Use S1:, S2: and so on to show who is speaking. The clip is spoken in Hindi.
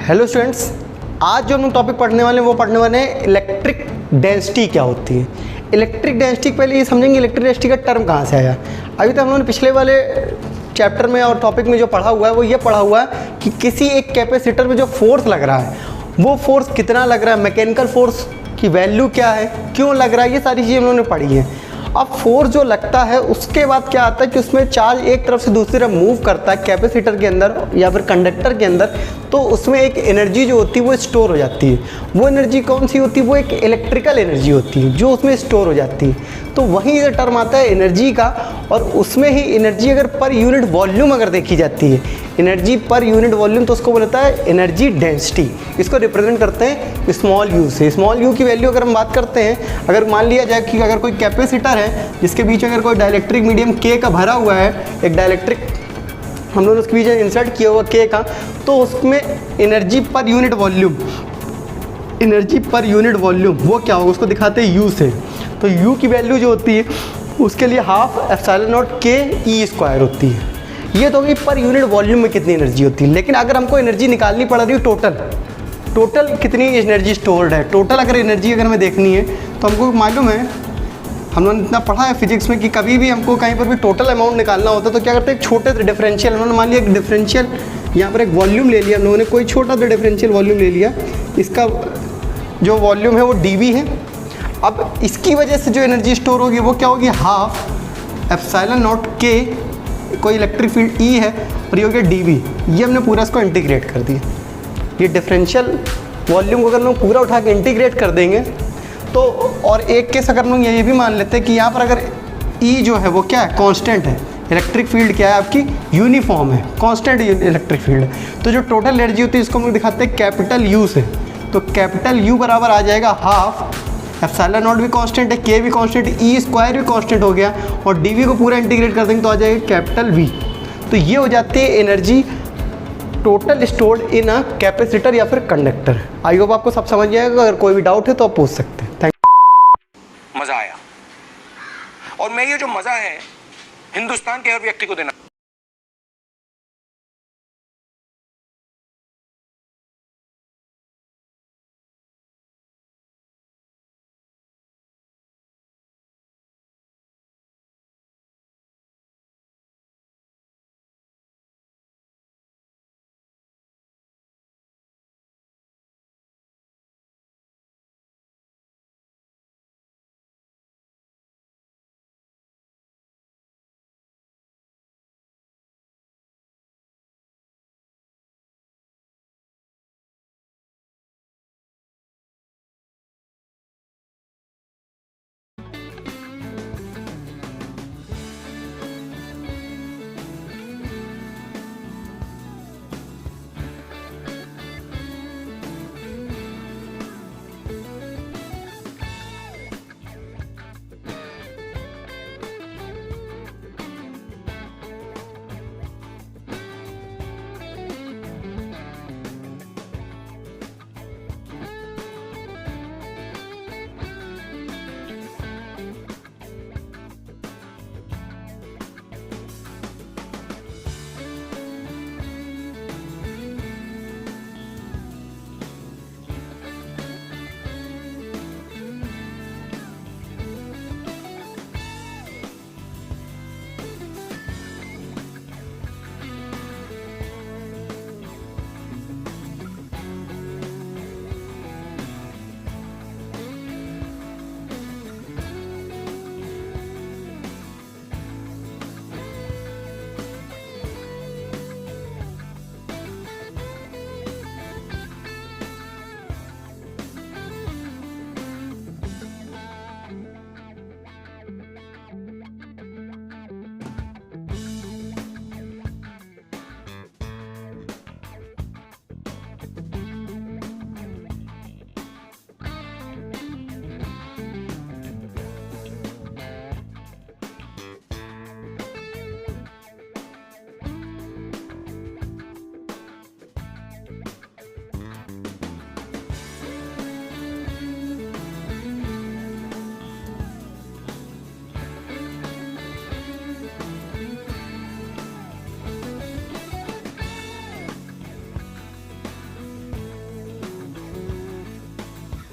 S1: हेलो स्टूडेंट्स, आज जो हम टॉपिक पढ़ने वाले हैं वो पढ़ने वाले हैं इलेक्ट्रिक डेंसिटी क्या होती है। इलेक्ट्रिक डेंसिटी पहले ये समझेंगे इलेक्ट्रिक डेंसिटी का टर्म कहाँ से आया। अभी तक हम लोगों ने पिछले वाले चैप्टर में और टॉपिक में जो पढ़ा हुआ है वो ये पढ़ा हुआ है कि किसी एक कैपेसिटर में जो फोर्स लग रहा है वो फोर्स कितना लग रहा है, मैकेनिकल फोर्स की वैल्यू क्या है, क्यों लग रहा है, ये सारी चीज़ें हम लोगों ने पढ़ी हैं। अब फोर्स जो लगता है उसके बाद क्या आता है कि उसमें चार्ज एक तरफ से दूसरी तरफ मूव करता है कैपेसिटर के अंदर या फिर कंडक्टर के अंदर, तो उसमें एक एनर्जी जो होती है वो स्टोर हो जाती है। वो एनर्जी कौन सी होती है? वो एक इलेक्ट्रिकल एनर्जी होती है जो उसमें स्टोर हो जाती है। तो वहीं ये टर्म आता है एनर्जी का, और उसमें ही एनर्जी अगर पर यूनिट वॉल्यूम अगर देखी जाती है, एनर्जी पर यूनिट वॉल्यूम, तो उसको बोलता है एनर्जी डेंसिटी। इसको रिप्रेजेंट करते हैं स्मॉल यू से। स्मॉल यू की वैल्यू अगर हम बात करते हैं, अगर मान लिया जाए कि अगर कोई कैपेसिटर है जिसके बीच में अगर कोई डाइलेक्ट्रिक मीडियम के का भरा हुआ है, एक डाइलेक्ट्रिक हम लोग उसके बीच में इंसर्ट किया हुआ के का, तो उसमें energy per unit volume, energy per unit volume वो क्या होगा उसको दिखाते हैं यू से। तो यू की वैल्यू जो होती है उसके लिए हाफ एप्सिलॉन नॉट के ई स्क्वायर होती है। ये तो होगी पर यूनिट वॉल्यूम में कितनी एनर्जी होती है। लेकिन अगर हमको एनर्जी निकालनी पड़ रही है टोटल कितनी एनर्जी स्टोर्ड है, टोटल अगर एनर्जी अगर हमें देखनी है तो हमको मालूम है, हम लोगों ने इतना पढ़ा है फिजिक्स में कि कभी भी हमको कहीं पर भी टोटल अमाउंट निकालना होता है तो क्या करते हैं, एक छोटे से डिफरेंशियल, उन्होंने मान लिया एक डिफरेंशियल यहाँ पर एक वॉल्यूम ले लिया हम लोगों ने, कोई छोटा सा डिफरेंशियल वॉल्यूम ले लिया, इसका जो वॉल्यूम है वो dV है। अब इसकी वजह से जो एनर्जी स्टोर होगी वो क्या होगी, हाफ एप्सिलॉन नॉट के, कोई इलेक्ट्रिक फील्ड E है और ये हो गया dV। ये हमने पूरा इसको इंटीग्रेट कर दिया। ये डिफरेंशियल वॉल्यूम को अगर लोग पूरा उठा के इंटीग्रेट कर देंगे तो, और एक केस अगर लोग ये भी मान लेते हैं कि यहाँ पर अगर E जो है वो क्या है, कांस्टेंट है, इलेक्ट्रिक फील्ड क्या है आपकी, यूनिफॉर्म है, कांस्टेंट इलेक्ट्रिक फील्ड है, तो जो टोटल एनर्जी होती है इसको हम लोग दिखाते हैं कैपिटल U से। तो कैपिटल U बराबर आ जाएगा हाफ एप्सिलॉन नॉट भी कांस्टेंट है, के भी कांस्टेंट है, ई स्क्वायर भी कांस्टेंट हो गया, और dV को पूरा इंटीग्रेट कर देंगे तो आ जाएगा कैपिटल V। तो ये हो जाती है energy total stored in a capacitor या फिर कंडक्टर। आई होप आपको सब समझ जाएगा। अगर कोई भी डाउट है तो आप पूछ सकते हैं। थैंक
S2: मजा आया, और मैं ये जो मजा है हिंदुस्तान के हर व्यक्ति को देना